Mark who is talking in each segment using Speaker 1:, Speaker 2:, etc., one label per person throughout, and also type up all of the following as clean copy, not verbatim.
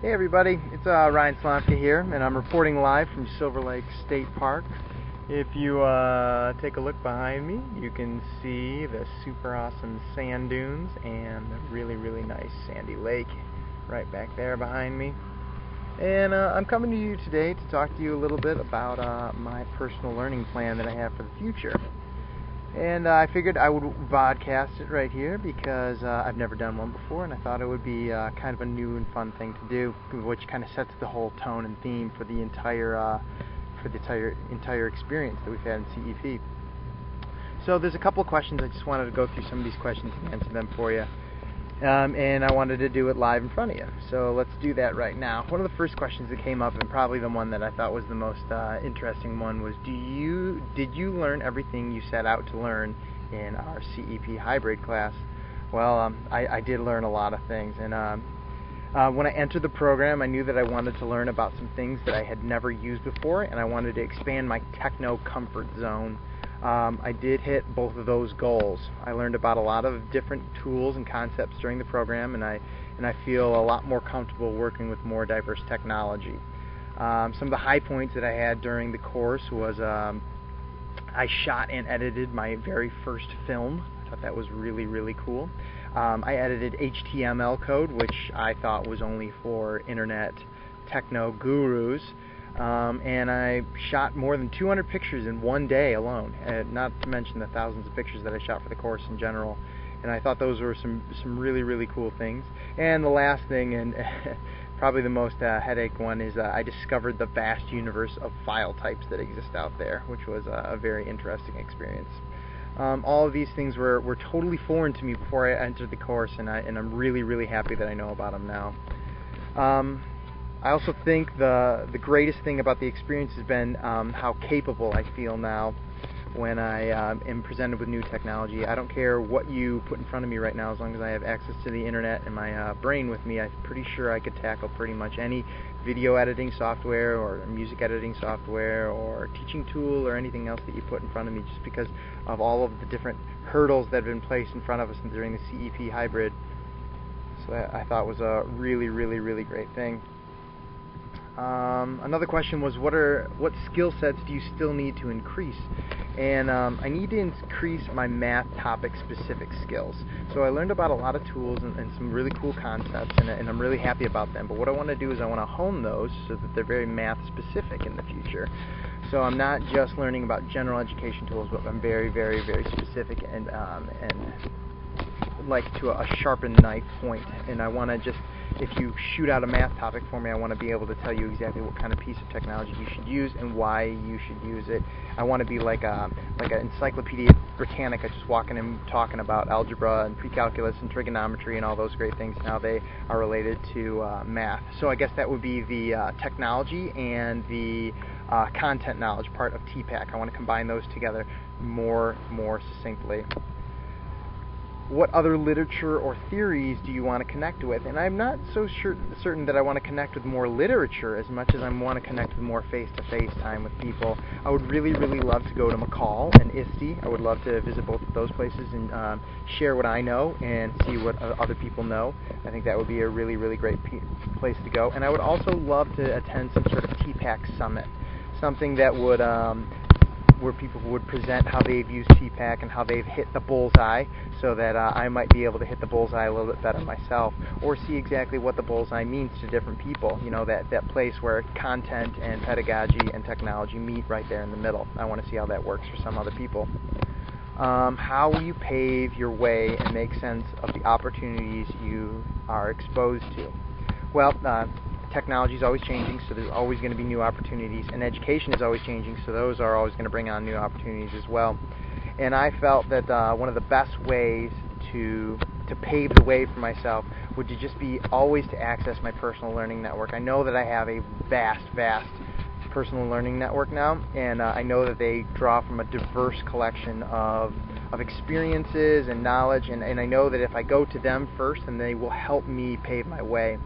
Speaker 1: Hey everybody, it's Ryan Slomka here, and I'm reporting live from Silver Lake State Park. If you take a look behind me, you can see the super awesome sand dunes and the really nice sandy lake right back there behind me. And I'm coming to you today to talk to you a little bit about my personal learning plan that I have for the future. And I figured I would vodcast it right here because I've never done one before, and I thought it would be kind of a new and fun thing to do, which kind of sets the whole tone and theme for the entire experience that we've had in CEP. So there's a couple of questions. I just wanted to go through some of these questions and answer them for you. And I wanted to do it live in front of you. So let's do that right now. One of the first questions that came up, and probably the one that I thought was the most interesting one, was did you learn everything you set out to learn in our CEP hybrid class? Well, I did learn a lot of things. And when I entered the program, I knew that I wanted to learn about some things that I had never used before, and I wanted to expand my techno comfort zone. I did hit both of those goals. I learned about a lot of different tools and concepts during the program, and I feel a lot more comfortable working with more diverse technology. Some of the high points that I had during the course was I shot and edited my very first film. I thought that was really cool. I edited HTML code, which I thought was only for internet techno gurus. And I shot more than 200 pictures in one day alone, not to mention the thousands of pictures that I shot for the course in general. And I thought those were some really cool things. And the last thing, and probably the most headache one, is I discovered the vast universe of file types that exist out there, which was a very interesting experience. All of these things were totally foreign to me before I entered the course, and I'm really happy that I know about them now. I also think the greatest thing about the experience has been how capable I feel now when I am presented with new technology. I don't care what you put in front of me right now, as long as I have access to the internet and my brain with me. I'm pretty sure I could tackle pretty much any video editing software or music editing software or teaching tool or anything else that you put in front of me, just because of all of the different hurdles that have been placed in front of us during the CEP hybrid. So that I thought was a really great thing. Another question was, what skill sets do you still need to increase? And I need to increase my math topic specific skills. So I learned about a lot of tools and some really cool concepts, and I'm really happy about them. But what I want to do is I want to hone those so that they're very math specific in the future. So I'm not just learning about general education tools, but I'm very specific and like to a sharpened knife point. And I want to just, if you shoot out a math topic for me, I want to be able to tell you exactly what kind of piece of technology you should use and why you should use it. I want to be like an Encyclopedia Britannica, just walking and talking about algebra and pre-calculus and trigonometry and all those great things and how they are related to math. So I guess that would be the technology and the content knowledge part of TPAC. I want to combine those together more succinctly. What other literature or theories do you want to connect with? And I'm not so certain that I want to connect with more literature as much as I want to connect with more face-to-face time with people. I would really love to go to McCall and ISTE. I would love to visit both of those places and share what I know and see what other people know. I think that would be a really great place to go. And I would also love to attend some sort of TPAC summit, something that would where people would present how they've used TPAC and how they've hit the bullseye, so that I might be able to hit the bullseye a little bit better myself, or see exactly what the bullseye means to different people. You know, that place where content and pedagogy and technology meet right there in the middle. I want to see how that works for some other people. How will you pave your way and make sense of the opportunities you are exposed to? Well, technology is always changing, so there's always going to be new opportunities, and education is always changing, so those are always going to bring on new opportunities as well. And I felt that one of the best ways to pave the way for myself would to just be always to access my personal learning network. I know that I have a vast personal learning network now, and I know that they draw from a diverse collection of experiences and knowledge, and I know that if I go to them first, then they will help me pave my way.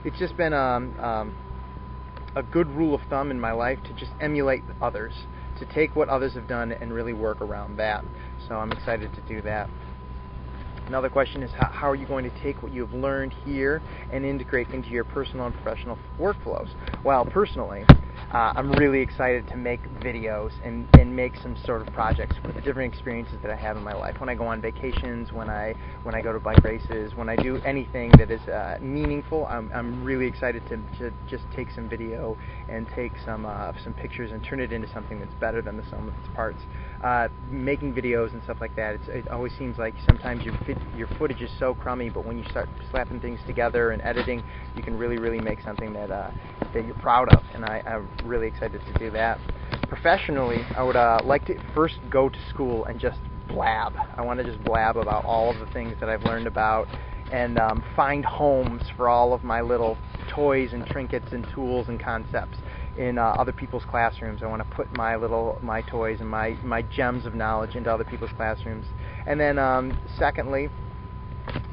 Speaker 1: It's just been a good rule of thumb in my life to just emulate others, to take what others have done and really work around that. So I'm excited to do that. Another question is how are you going to take what you've learned here and integrate into your personal and professional workflows? Well, personally, I'm really excited to make videos and make some sort of projects with the different experiences that I have in my life. When I go on vacations, when I go to bike races, when I do anything that is meaningful, I'm really excited to just take some video and take some pictures and turn it into something that's better than the sum of its parts. Making videos and stuff like that, it always seems like sometimes your footage is so crummy, but when you start slapping things together and editing, you can really make something that you're proud of, and I'm really excited to do that. Professionally, I would like to first go to school and just blab. I want to just blab about all of the things that I've learned about, and find homes for all of my little toys and trinkets and tools and concepts in other people's classrooms. I want to put my toys and my gems of knowledge into other people's classrooms. And then secondly,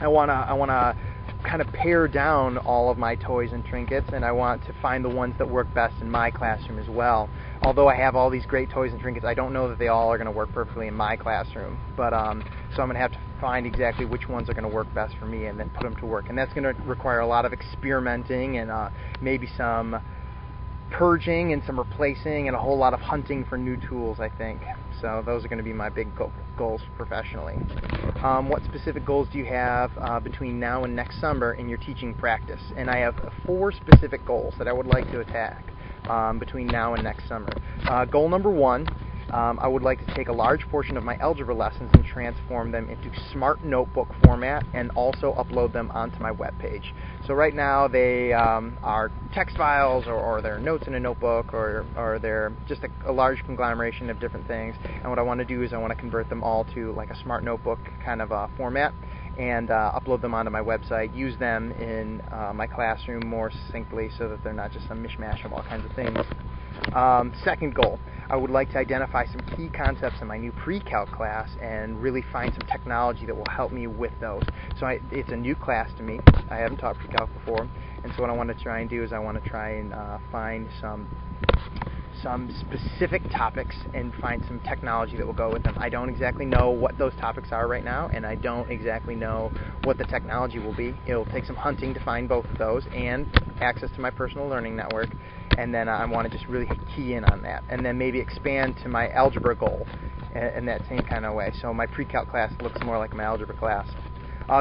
Speaker 1: I want to kind of pare down all of my toys and trinkets, and I want to find the ones that work best in my classroom as well. Although I have all these great toys and trinkets, I don't know that they all are going to work perfectly in my classroom. But so I'm going to have to find exactly which ones are going to work best for me and then put them to work. And that's going to require a lot of experimenting and maybe some purging and some replacing and a whole lot of hunting for new tools, I think. So those are going to be my big goals professionally. What specific goals do you have between now and next summer in your teaching practice? And I have 4 specific goals that I would like to attack between now and next summer. Goal number 1, I would like to take a large portion of my algebra lessons and transform them into smart notebook format and also upload them onto my webpage. So right now they are text files or they're notes in a notebook or they're just a large conglomeration of different things. And what I want to do is I want to convert them all to like a smart notebook kind of format and upload them onto my website, use them in my classroom more succinctly so that they're not just some mishmash of all kinds of things. Second goal, I would like to identify some key concepts in my new pre-calc class and really find some technology that will help me with those. So it's a new class to me. I haven't taught pre-calc before, and so what I want to try and do is I want to try and find some specific topics and find some technology that will go with them. I don't exactly know what those topics are right now, and I don't exactly know what the technology will be. It'll take some hunting to find both of those and access to my personal learning network, and then I want to just really key in on that, and then maybe expand to my algebra goal in that same kind of way. So my pre-calc class looks more like my algebra class.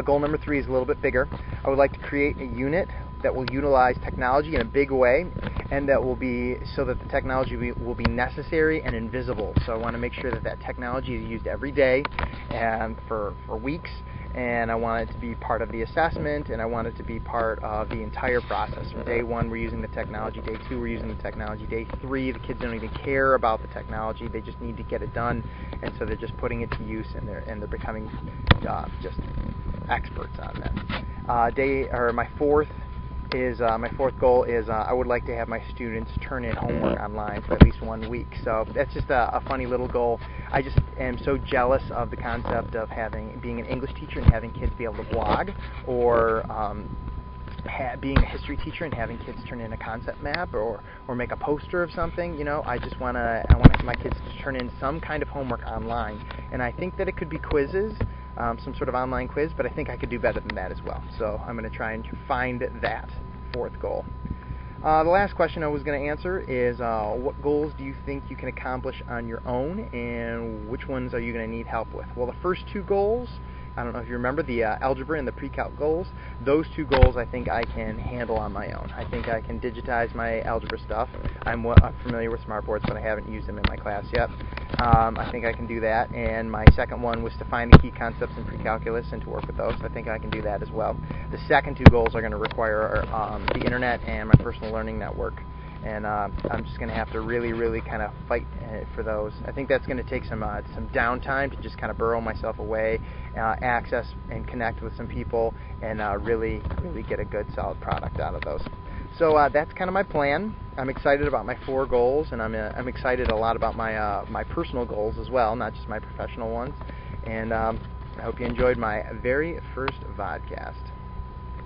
Speaker 1: Goal number 3 is a little bit bigger. I would like to create a unit that will utilize technology in a big way, and that will be so that the technology will be necessary and invisible. So I want to make sure that technology is used every day and for weeks, and I want it to be part of the assessment, and I want it to be part of the entire process. From day 1 we're using the technology, day 2 we're using the technology, day 3 the kids don't even care about the technology, they just need to get it done, and so they're just putting it to use, and they're becoming just experts on that. My fourth goal is I would like to have my students turn in homework online for at least 1 week. So that's just a funny little goal. I just am so jealous of the concept of being an English teacher and having kids be able to blog, or being a history teacher and having kids turn in a concept map or make a poster of something. You know, I want my kids to turn in some kind of homework online, and I think that it could be quizzes. Some sort of online quiz, but I think I could do better than that as well. So I'm going to try and find that 4th goal. The last question I was going to answer is what goals do you think you can accomplish on your own, and which ones are you going to need help with? Well, the first 2 goals, I don't know if you remember the algebra and the pre-calc goals. Those 2 goals I think I can handle on my own. I think I can digitize my algebra stuff. I'm familiar with smartboards, but I haven't used them in my class yet. I think I can do that. And my second one was to find the key concepts in pre-calculus and to work with those. I think I can do that as well. The second 2 goals are going to require the internet and my personal learning network. And I'm just going to have to really kind of fight for those. I think that's going to take some downtime to just kind of burrow myself away, access and connect with some people, and really get a good solid product out of those. So that's kind of my plan. I'm excited about my 4 goals, and I'm excited a lot about my personal goals as well, not just my professional ones. And I hope you enjoyed my very first vodcast.